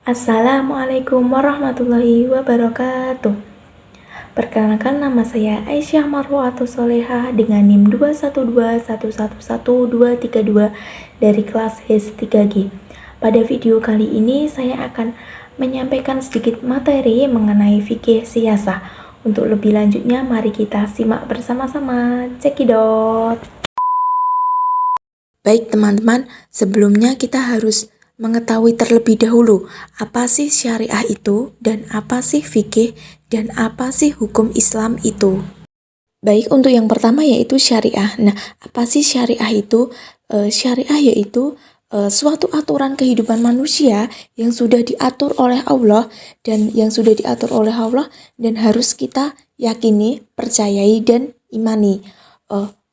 Assalamualaikum warahmatullahi wabarakatuh. Perkenalkan, nama saya Aisyah Marwatus Solehah dengan NIM 212111232 dari kelas HIS 3G. Pada video kali ini saya akan menyampaikan sedikit materi mengenai fikih siyasah. Untuk lebih lanjutnya mari kita simak bersama-sama. Cekidot. Baik teman-teman, sebelumnya kita harus mengetahui terlebih dahulu apa sih syariah itu dan apa sih fikih dan apa sih hukum Islam itu. Baik, untuk yang pertama yaitu syariah. Nah, apa sih syariah itu? Syariah yaitu suatu aturan kehidupan manusia yang sudah diatur oleh Allah dan harus kita yakini, percayai dan imani.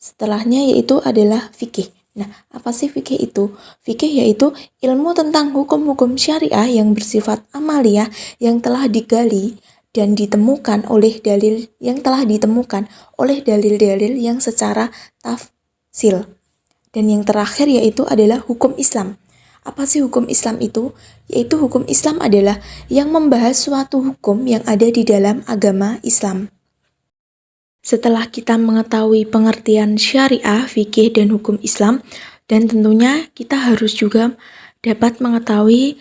Setelahnya yaitu adalah fikih. Nah, apa sih fikih itu? Fikih yaitu ilmu tentang hukum-hukum syariah yang bersifat amaliyah yang telah digali dan ditemukan oleh dalil yang secara tafsil. Dan yang terakhir yaitu adalah hukum Islam. Apa sih hukum Islam itu? Yaitu hukum Islam adalah yang membahas suatu hukum yang ada di dalam agama Islam. Setelah kita mengetahui pengertian syariah, fikih, dan hukum Islam, dan tentunya kita harus juga dapat mengetahui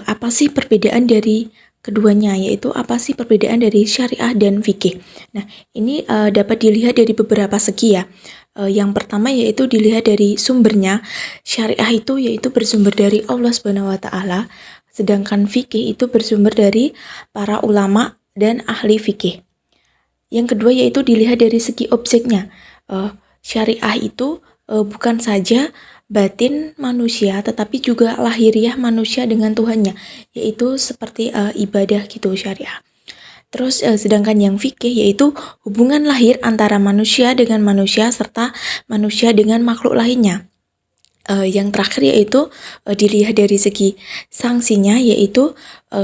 apa sih perbedaan dari keduanya, yaitu apa sih perbedaan dari syariah dan fikih. Nah, ini dapat dilihat dari beberapa segi ya. Yang pertama yaitu dilihat dari sumbernya. Syariah itu yaitu bersumber dari Allah Subhanahu wa taala, sedangkan fikih itu bersumber dari para ulama dan ahli fikih. Yang kedua yaitu dilihat dari segi objeknya. Syariah itu bukan saja batin manusia tetapi juga lahiriah manusia dengan Tuhannya, yaitu seperti ibadah gitu syariah. Terus sedangkan yang fikih yaitu hubungan lahir antara manusia dengan manusia serta manusia dengan makhluk lainnya. Yang terakhir yaitu dilihat dari segi sanksinya, yaitu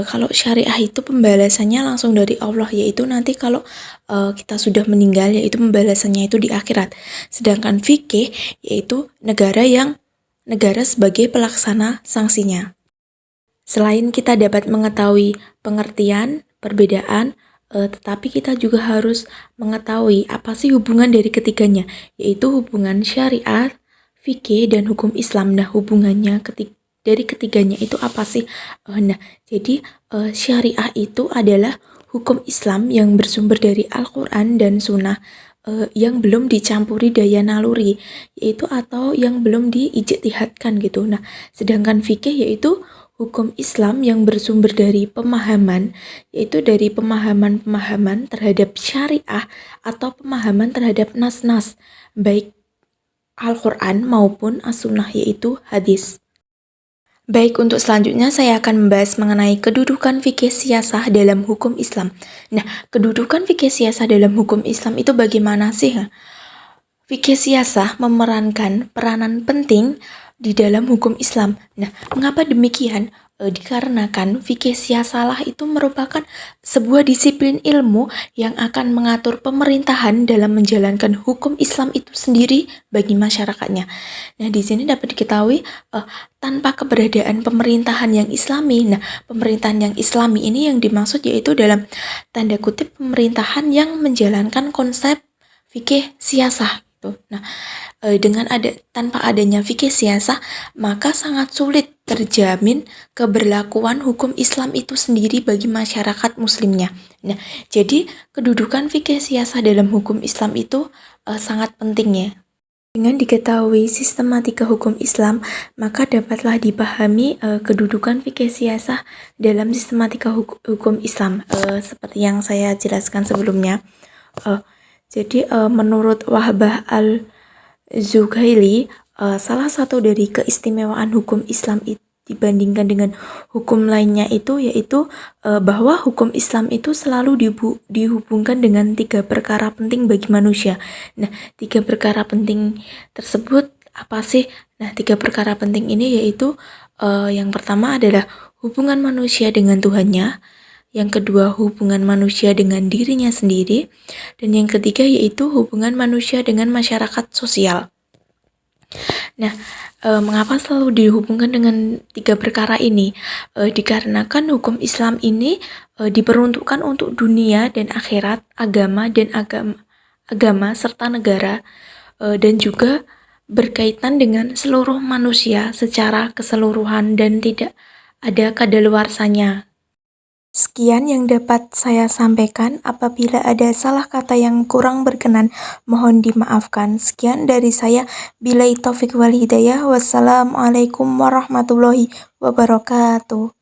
kalau syariah itu pembalasannya langsung dari Allah, yaitu nanti kalau kita sudah meninggal yaitu pembalasannya itu di akhirat. Sedangkan fikih yaitu negara sebagai pelaksana sanksinya. Selain kita dapat mengetahui pengertian, perbedaan, tetapi kita juga harus mengetahui apa sih hubungan dari ketiganya, yaitu hubungan syariat, fikih, dan hukum Islam. Nah, hubungannya dari ketiganya itu apa sih? Jadi syariah itu adalah hukum Islam yang bersumber dari Al-Quran dan Sunnah yang belum dicampuri daya naluri, yaitu atau yang belum diijtihadkan gitu. Nah, sedangkan fikih yaitu hukum Islam yang bersumber dari pemahaman, yaitu dari pemahaman terhadap syariah atau pemahaman terhadap nas-nas, baik Al-Quran maupun As-Sunnah yaitu hadis. Baik, untuk selanjutnya saya akan membahas mengenai kedudukan fikih siyasah dalam hukum Islam. Nah, kedudukan fikih siyasah dalam hukum Islam itu bagaimana sih? Fikih siyasah memerankan peranan penting di dalam hukum Islam. Nah, mengapa demikian? Dikarenakan fikih siyasalah itu merupakan sebuah disiplin ilmu yang akan mengatur pemerintahan dalam menjalankan hukum Islam itu sendiri bagi masyarakatnya. Nah, di sini dapat diketahui tanpa keberadaan pemerintahan yang Islami. Nah, pemerintahan yang Islami ini yang dimaksud yaitu dalam tanda kutip pemerintahan yang menjalankan konsep fikih siyasah. Nah, tanpa adanya fikih siyasah, maka sangat sulit terjamin keberlakuan hukum Islam itu sendiri bagi masyarakat muslimnya. Nah, jadi kedudukan fikih siyasah dalam hukum Islam itu sangat penting ya. Dengan diketahui sistematika hukum Islam, maka dapatlah dipahami kedudukan fikih siyasah dalam sistematika hukum Islam. Seperti yang saya jelaskan sebelumnya. Jadi menurut Wahbah al-Zuhaili, salah satu dari keistimewaan hukum Islam dibandingkan dengan hukum lainnya itu yaitu bahwa hukum Islam itu selalu dihubungkan dengan 3 perkara penting bagi manusia. Nah, 3 perkara penting tersebut apa sih? Nah, 3 perkara penting ini yaitu yang pertama adalah hubungan manusia dengan Tuhannya, yang kedua hubungan manusia dengan dirinya sendiri, dan yang ketiga yaitu hubungan manusia dengan masyarakat sosial. Nah, mengapa selalu dihubungkan dengan tiga perkara ini? Dikarenakan hukum Islam ini diperuntukkan untuk dunia dan akhirat, agama dan agama serta negara, dan juga berkaitan dengan seluruh manusia secara keseluruhan dan tidak ada kadaluarsanya. Sekian yang dapat saya sampaikan. Apabila ada salah kata yang kurang berkenan, mohon dimaafkan. Sekian dari saya. Billahi taufik wal hidayah. Wassalamualaikum warahmatullahi wabarakatuh.